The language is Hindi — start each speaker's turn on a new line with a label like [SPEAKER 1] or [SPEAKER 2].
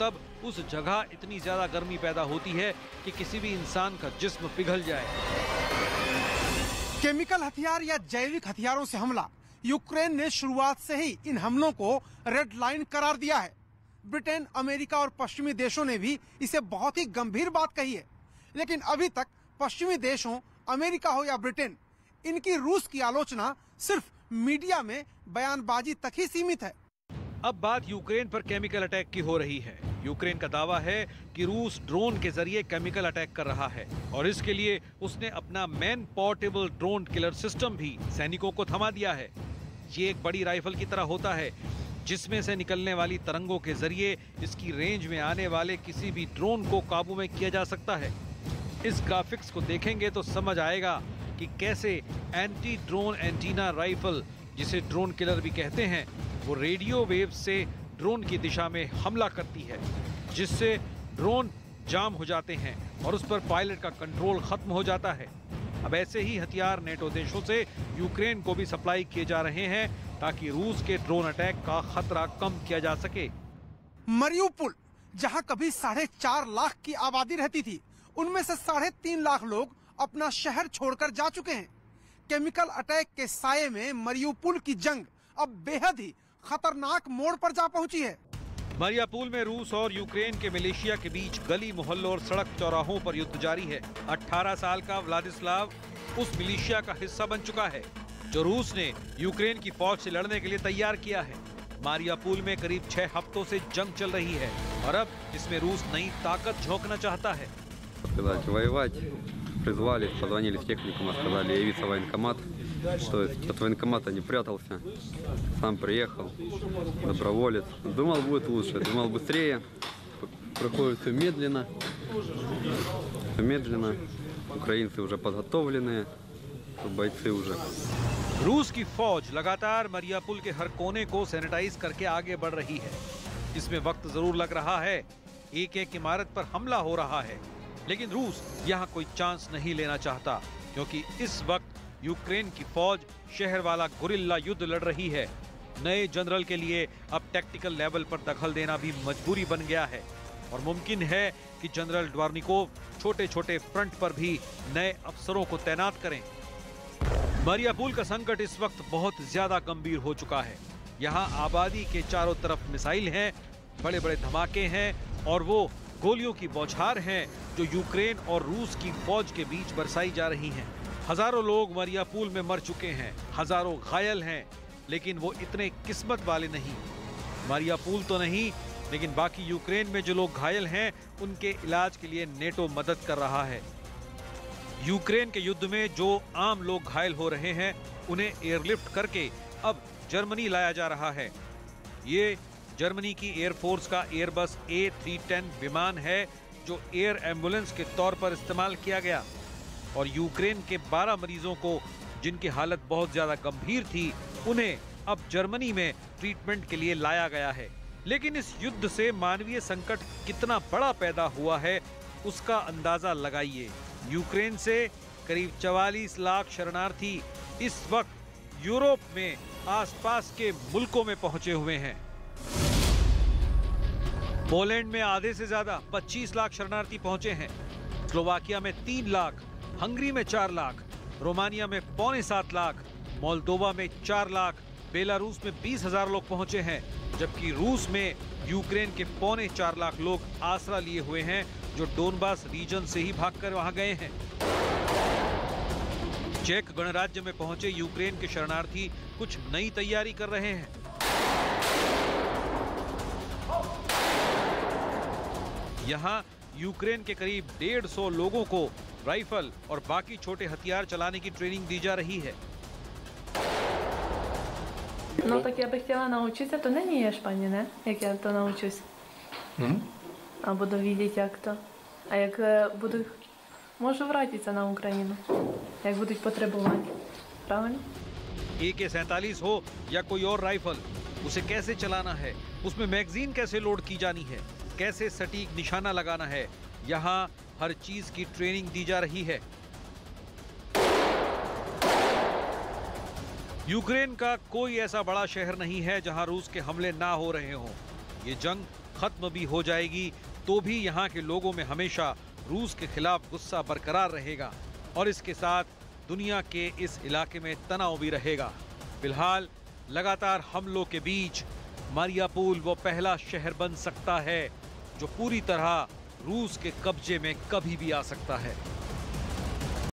[SPEAKER 1] तब उस जगह इतनी ज्यादा गर्मी पैदा होती है कि किसी भी इंसान का जिस्म पिघल जाए।
[SPEAKER 2] केमिकल हथियार या जैविक हथियारों से हमला, यूक्रेन ने शुरुआत से ही इन हमलों को रेड लाइन करार दिया है। ब्रिटेन, अमेरिका और पश्चिमी देशों ने भी इसे बहुत ही गंभीर बात कही है, लेकिन अभी तक पश्चिमी देशों, अमेरिका हो या ब्रिटेन, इनकी रूस की आलोचना सिर्फ मीडिया में बयानबाजी तक ही सीमित है।
[SPEAKER 1] अब बात यूक्रेन पर केमिकल अटैक की हो रही है। यूक्रेन का दावा है कि रूस ड्रोन के जरिए केमिकल अटैक कर रहा है और इसके लिए उसने अपना man portable drone killer system भी सैनिकों को थमा दिया है। ये एक बड़ी राइफल की तरह होता है जिसमें से निकलने वाली तरंगों के जरिए इसकी रेंज में आने वाले किसी भी ड्रोन को काबू में किया जा सकता है। इस ग्राफिक्स को देखेंगे तो समझ आएगा कि कैसे एंटी ड्रोन एंटीना राइफल, जिसे ड्रोन किलर भी कहते हैं, वो रेडियो वेव से ड्रोन की दिशा में हमला करती है, जिससे ड्रोन जाम हो जाते हैं और उस पर पायलट का कंट्रोल खत्म हो जाता है। अब ऐसे ही हथियार नेटो देशों से यूक्रेन को भी सप्लाई किए जा रहे हैं ताकि रूस के ड्रोन अटैक का खतरा कम किया जा सके।
[SPEAKER 2] मरियुपोल, जहां कभी 4.5 लाख की आबादी रहती थी, उनमें से 3.5 लाख लोग अपना शहर छोड़कर जा चुके हैं। केमिकल अटैक के साये में मरियुपोल की जंग अब बेहद ही खतरनाक मोड़ पर जा पहुंची है।
[SPEAKER 1] मरियुपोल में रूस और यूक्रेन के मिलिशिया के बीच गली मोहल्लों और सड़क चौराहों पर युद्ध जारी है। 18 साल का व्लादिस्लाव उस मिलिशिया का हिस्सा बन चुका है जो रूस ने यूक्रेन की फौज से लड़ने के लिए तैयार किया है। मरियुपोल में करीब 6 हफ्तों से जंग चल रही है और अब इसमें रूस नई ताकत झोंकना चाहता है।
[SPEAKER 3] Призвали, позвонили с техникума, сказали явиться в военкомат. То есть от военкомата не прятался, сам приехал, доброволец. Думал, будет лучше, думал быстрее. Проходит все медленно. Украинцы уже подготовленные, бойцы уже.
[SPEAKER 1] रूस की फौज लगातार मरियुपोल के हर कोने को सैनिटाइज करके आगे बढ़ रही है। इसमें वक्त जरूर लग रहा है, एक-एक इमारत पर हमला हो रहा है, लेकिन रूस यहाँ कोई चांस नहीं लेना चाहता क्योंकि इस वक्त यूक्रेन की फौज शहर वाला गुरिल्ला युद्ध लड़ रही है। नए जनरल के लिए अब टैक्टिकल लेवल पर दखल देना भी मजबूरी बन गया है और मुमकिन है कि जनरल ड्वार्निकोव छोटे छोटे फ्रंट पर भी नए अफसरों को तैनात करें। मरियुपोल का संकट इस वक्त बहुत ज्यादा गंभीर हो चुका है। यहाँ आबादी के चारों तरफ मिसाइल हैं, बड़े बड़े धमाके हैं और वो गोलियों की बौछार हैं जो यूक्रेन और रूस की फौज के बीच बरसाई जा रही हैं। हजारों लोग मरियुपोल में मर चुके हैं, हजारों घायल हैं, लेकिन वो इतने किस्मत वाले नहीं। मरियुपोल तो नहीं, लेकिन बाकी यूक्रेन में जो लोग घायल हैं उनके इलाज के लिए नेटो मदद कर रहा है। यूक्रेन के युद्ध में जो आम लोग घायल हो रहे हैं उन्हें एयरलिफ्ट करके अब जर्मनी लाया जा रहा है। ये जर्मनी की एयरफोर्स का एयरबस A310 विमान है जो एयर एम्बुलेंस के तौर पर इस्तेमाल किया गया और यूक्रेन के 12 मरीजों को जिनकी हालत बहुत ज्यादा गंभीर थी उन्हें अब जर्मनी में ट्रीटमेंट के लिए लाया गया है। लेकिन इस युद्ध से मानवीय संकट कितना बड़ा पैदा हुआ है उसका अंदाजा लगाइए। यूक्रेन से करीब 44 लाख शरणार्थी इस वक्त यूरोप में आसपास के मुल्कों में पहुंचे हुए हैं। पोलैंड में आधे से ज्यादा 25 लाख शरणार्थी पहुंचे हैं, स्लोवाकिया में 3 लाख, हंगरी में 4 लाख, रोमानिया में 6.25 लाख, मोल्दोवा में 4 लाख, बेलारूस में 20,000 लोग पहुंचे हैं, जबकि रूस में यूक्रेन के 4.25 लाख लोग आसरा लिए हुए हैं जो डोनबास रीजन से ही भागकर वहां गए हैं। चेक गणराज्य में पहुंचे यूक्रेन के शरणार्थी कुछ नई तैयारी कर रहे हैं। यहाँ यूक्रेन के करीब 150 लोगों को राइफल और बाकी छोटे हथियार चलाने की ट्रेनिंग दी जा रही है।
[SPEAKER 4] Ну так я би хотіла навчитися, то нині є шпані, не? Як я то навчусь. А буду видіти, як то. А як буду, можу вратитися на Україну, як будуть потребувати. Правильно?
[SPEAKER 1] AK-47 हो या कोई और राइफल, उसे कैसे चलाना है, उसमें मैगजीन कैसे लोड की जानी है, कैसे सटीक निशाना लगाना है, यहाँ हर चीज की ट्रेनिंग दी जा रही है। यूक्रेन का कोई ऐसा बड़ा शहर नहीं है जहां रूस के हमले ना हो रहे हों। ये जंग खत्म भी हो जाएगी तो भी यहाँ के लोगों में हमेशा रूस के खिलाफ गुस्सा बरकरार रहेगा और इसके साथ दुनिया के इस इलाके में तनाव भी रहेगा। फिलहाल लगातार हमलों के बीच मारियापुल वो पहला शहर बन सकता है जो पूरी तरह रूस के कब्जे में कभी भी आ सकता है।